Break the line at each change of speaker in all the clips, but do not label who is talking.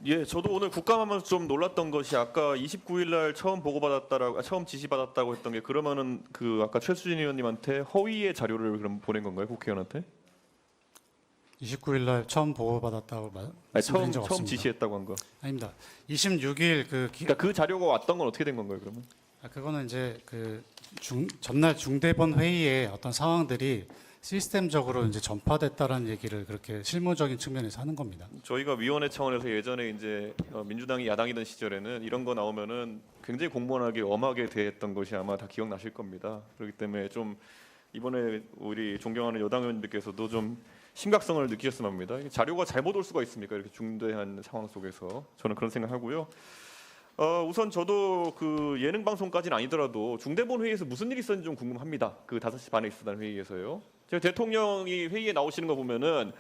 예, 저도 오늘 국감하면서 좀 놀랐던 것이 아까 29일 날 처음 보고받았다라고 처음 지시받았다고 했던 게 그러면은 그 아까 최수진 의원님한테 허위의 자료를 그럼 보낸 건가요, 국회의원한테?
29일 날 처음 보고받았다고
아니,
말씀드린 적
처음
없습니다.
지시했다고 한 거.
아닙니다. 26일
그러니까 그 자료가 왔던 건 어떻게 된 건가요, 그러면?
그거는 이제 전날 중대본 회의에 어떤 상황들이 시스템적으로 이제 전파됐다라는 얘기를 그렇게 실무적인 측면에서 하는 겁니다.
저희가 위원회 차원에서 예전에 이제 민주당이 야당이던 시절에는 이런 거 나오면은 굉장히 공무원하게 엄하게 대했던 것이 아마 다 기억나실 겁니다. 그렇기 때문에 좀 이번에 우리 존경하는 여당 의원님들께서도 좀 심각성을 느끼셨으면 합니다. 자료가 잘못 올 수가 있습니까? 이렇게 중대한 상황 속에서 저는 그런 생각하고요. 우선 저도 그 예능 방송까지는 아니더라도 중대본 회의에서 무슨 일이 있었는지 좀 궁금합니다. 그 5시 반에 있었던 회의에서요. 제가 대통령이 회의에 나오시는 거 보면은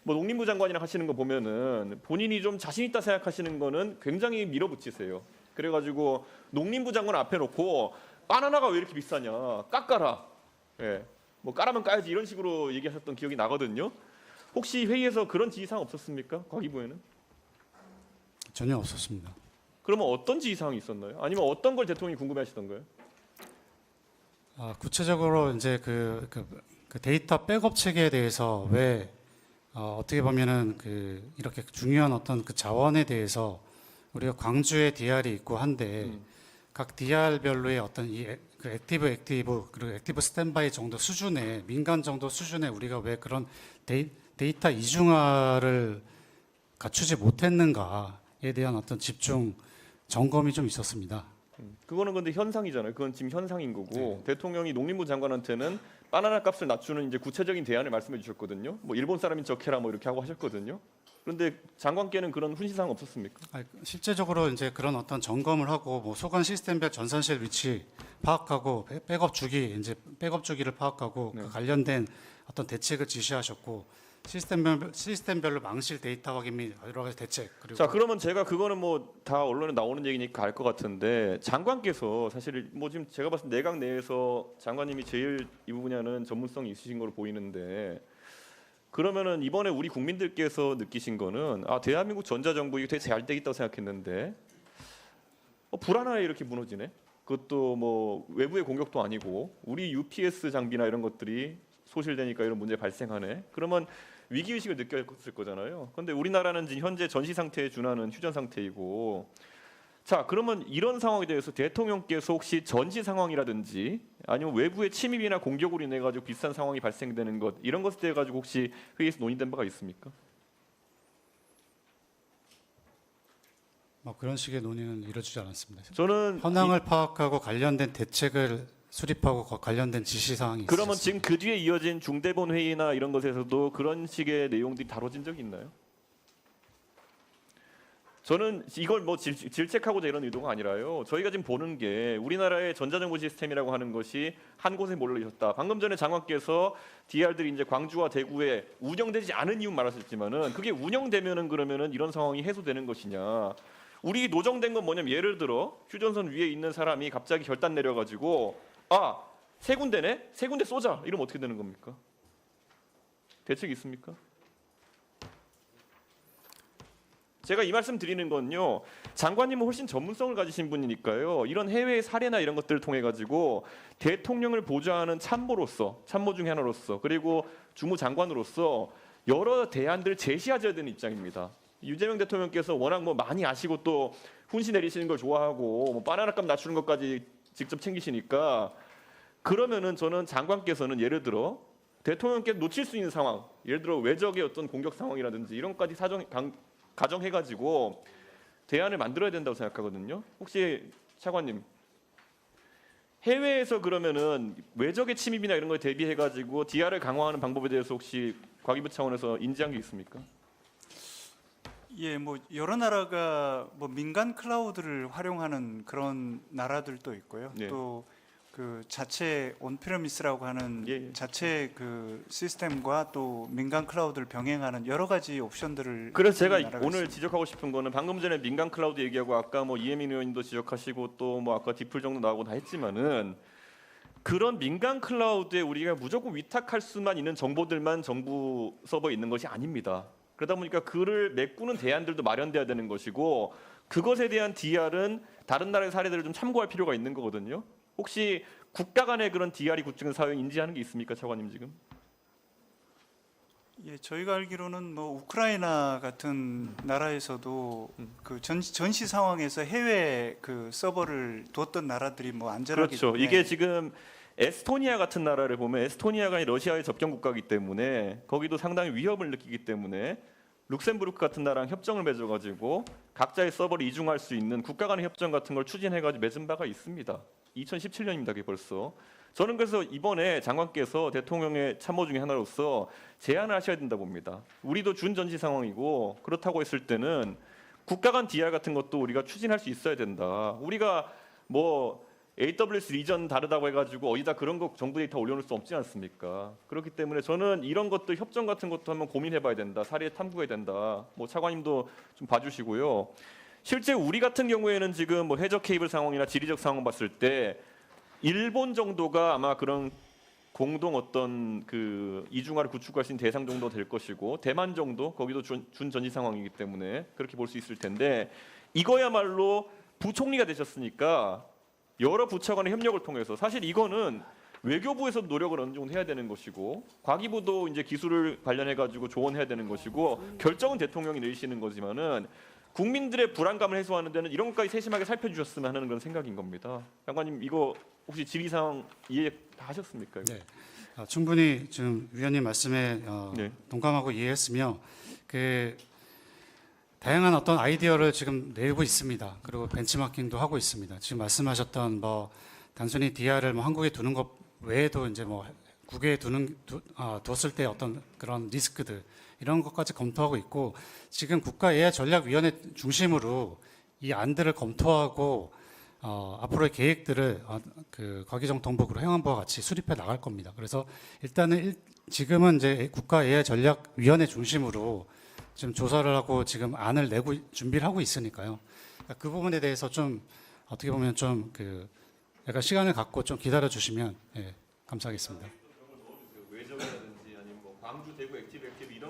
뭐 농림부 장관이랑 하시는 거 보면은 본인이 좀 자신 있다 생각하시는 거는 굉장히 밀어붙이세요. 그래가지고 농림부 장관 앞에 놓고 바나나가 왜 이렇게 비싸냐, 깎아라. 예, 뭐 까라면 까야지 이런 식으로 얘기하셨던 기억이 나거든요. 혹시 회의에서 그런 지시사항 없었습니까? 과기부에는?
전혀 없었습니다.
그러면 어떤 지시사항이 있었나요? 아니면 어떤 걸 대통령이 궁금해하시던가요?
구체적으로 이제 그 데이터 백업 체계에 대해서 왜 어떻게 보면은 이렇게 중요한 어떤 그 자원에 대해서 우리가 광주에 DR이 있고 한데 각 DR별로의 어떤 그 액티브 그리고 액티브 스탠바이 정도 수준의 민간 정도 수준의 우리가 왜 그런 데이터 이중화를 갖추지 못했는가에 대한 어떤 집중 점검이 좀 있었습니다.
그거는 근데 현상이잖아요. 그건 지금 현상인 거고
네.
대통령이 농림부 장관한테는 바나나 값을 낮추는 이제 구체적인 대안을 말씀해 주셨거든요. 뭐 일본 사람인 척해라 뭐 이렇게 하고 하셨거든요. 그런데 장관께는 그런 훈시사항 없었습니까?
실제적으로 이제 그런 어떤 점검을 하고 뭐 소관 시스템별 전산실 위치 파악하고 백업 주기를 파악하고
네.
그 관련된 어떤 대책을 지시하셨고 시스템별로 망실 데이터 확인 및 여러 가지 대책 그리고
자, 그러면 제가 그거는 뭐 다 언론에 나오는 얘기니까 알 것 같은데 장관께서 사실 뭐 지금 제가 봤을 때 내각 내에서 장관님이 제일 이 부분에 는 전문성이 있으신 걸로 보이는데 그러면은 이번에 우리 국민들께서 느끼신 거는 대한민국 전자정부 이게 되게 잘 돼 있다고 생각했는데 불안하게 이렇게 무너지네. 그것도 뭐 외부의 공격도 아니고 우리 UPS 장비나 이런 것들이 소실되니까 이런 문제 발생하네. 그러면 위기 의식을 느꼈을 거잖아요. 그런데 우리나라는 지금 현재 전시 상태에 준하는 휴전 상태이고, 자 그러면 이런 상황에 대해서 대통령께서 혹시 전시 상황이라든지 아니면 외부의 침입이나 공격으로 인해 가지고 비슷한 상황이 발생되는 것 이런 것에 대해 가지고 혹시 회의에서 논의된 바가 있습니까?
뭐 그런 식의 논의는 이루어지지 않았습니다.
저는
현황을 파악하고 관련된 대책을 수립하고 관련된 지시 사항이
그러면
있었습니다.
지금 그 뒤에 이어진 중대본 회의나 이런 것에서도 그런 식의 내용들이 다뤄진 적이 있나요? 저는 이걸 뭐 질책하고자 이런 의도가 아니라요. 저희가 지금 보는 게 우리나라의 전자정부 시스템이라고 하는 것이 한 곳에 몰려 있었다. 방금 전에 장관께서 DR들이 이제 광주와 대구에 운영되지 않은 이유 말하셨지만은 그게 운영되면은 그러면은 이런 상황이 해소되는 것이냐? 우리 노정된 건 뭐냐면 예를 들어 휴전선 위에 있는 사람이 갑자기 결단 내려가지고 세 군데네? 세 군데 쏘자. 이러면 어떻게 되는 겁니까? 대책이 있습니까? 제가 이 말씀 드리는 건요. 장관님은 훨씬 전문성을 가지신 분이니까요. 이런 해외 사례나 이런 것들을 통해 가지고 대통령을 보좌하는 참모로서, 참모 중에 하나로서 그리고 주무장관으로서 여러 대안들을 제시하셔야 되는 입장입니다. 유재명 대통령께서 워낙 뭐 많이 아시고 또 훈시 내리시는 걸 좋아하고 뭐 바나나 값 낮추는 것까지 직접 챙기시니까 그러면은 저는 장관께서는 예를 들어 대통령께 놓칠 수 있는 상황, 예를 들어 외적의 어떤 공격 상황이라든지 이런 것까지 가정해가지고 대안을 만들어야 된다고 생각하거든요. 혹시 차관님 해외에서 그러면은 외적의 침입이나 이런 거에 대비해가지고 DR을 강화하는 방법에 대해서 혹시 과기부 차원에서 인지한 게 있습니까?
예, 뭐 여러 나라가 뭐 민간 클라우드를 활용하는 그런 나라들도 있고요.
예.
또 그 자체 온프레미스라고 하는
예.
자체 그 시스템과 또 민간 클라우드를 병행하는 여러 가지 옵션들을
그래서 제가
있는 나라가
오늘
있습니다.
지적하고 싶은 거는 방금 전에 민간 클라우드 얘기하고 아까 뭐 이혜민 의원님도 지적하시고 또 뭐 아까 디플 정도 나오고 다 했지만은 그런 민간 클라우드에 우리가 무조건 위탁할 수만 있는 정보들만 정부 서버에 있는 것이 아닙니다. 그러다 보니까 그를 메꾸는 대안들도 마련돼야 되는 것이고 그것에 대한 DR은 다른 나라의 사례들을 좀 참고할 필요가 있는 거거든요. 혹시 국가 간의 그런 DR이 구축된 사용 인지하는 게 있습니까, 차관님 지금?
예, 저희가 알기로는 뭐 우크라이나 같은 나라에서도 그 전시 상황에서 해외 그 서버를 뒀던 나라들이 뭐 안전하기
그렇죠.
때문에
이게 지금 에스토니아 같은 나라를 보면 에스토니아가 러시아의 접경 국가이기 때문에 거기도 상당히 위협을 느끼기 때문에 룩셈부르크 같은 나라랑 협정을 맺어가지고 각자의 서버를 이중할 수 있는 국가 간의 협정 같은 걸 추진해가지고 맺은 바가 있습니다. 2017년입니다. 그게 벌써. 저는 그래서 이번에 장관께서 대통령의 참모 중에 하나로서 제안을 하셔야 된다 봅니다. 우리도 준전시 상황이고 그렇다고 했을 때는 국가 간 DR 같은 것도 우리가 추진할 수 있어야 된다. 우리가 뭐 AWS 리전 다르다고 해가지고 어디다 그런 거 정부 데이터 올려놓을 수 없지 않습니까? 그렇기 때문에 저는 이런 것도 협정 같은 것도 한번 고민해봐야 된다. 사례 탐구해야 된다. 뭐 차관님도 좀 봐주시고요. 실제 우리 같은 경우에는 지금 뭐 해저 케이블 상황이나 지리적 상황 봤을 때 일본 정도가 아마 그런 공동 어떤 그 이중화를 구축할 수 있는 대상 정도 될 것이고 대만 정도 거기도 준전시 상황이기 때문에 그렇게 볼 수 있을 텐데 이거야말로 부총리가 되셨으니까 여러 부처 간의 협력을 통해서 사실 이거는 외교부에서 노력을 어느 정도 해야 되는 것이고 과기부도 이제 기술을 관련해 가지고 조언해야 되는 것이고 결정은 대통령이 내리시는 거지만은 국민들의 불안감을 해소하는 데는 이런 것까지 세심하게 살펴주셨으면 하는 그런 생각인 겁니다. 장관님 이거 혹시 질의사항 이해 다 하셨습니까? 이거?
네. 충분히 지금 위원님 말씀에
네.
동감하고 이해했으며 그 다양한 어떤 아이디어를 지금 내고 있습니다. 그리고 벤치마킹도 하고 있습니다. 지금 말씀하셨던 뭐 단순히 DR을 뭐 한국에 두는 것 외에도 이제 뭐 국외에 뒀을 때 어떤 그런 리스크들 이런 것까지 검토하고 있고 지금 국가 AI 전략위원회 중심으로 이 안들을 검토하고 앞으로의 계획들을 그 거기정통부로 행안부와 같이 수립해 나갈 겁니다. 그래서 일단은 지금은 이제 국가 AI 전략위원회 중심으로 지금 조사를 하고 지금 안을 내고 준비를 하고 있으니까요. 그러니까 그 부분에 대해서 좀 어떻게 보면 좀 그 약간 시간을 갖고 좀 기다려 주시면 감사하겠습니다.
외적이라든지 아니면 뭐 광주 대구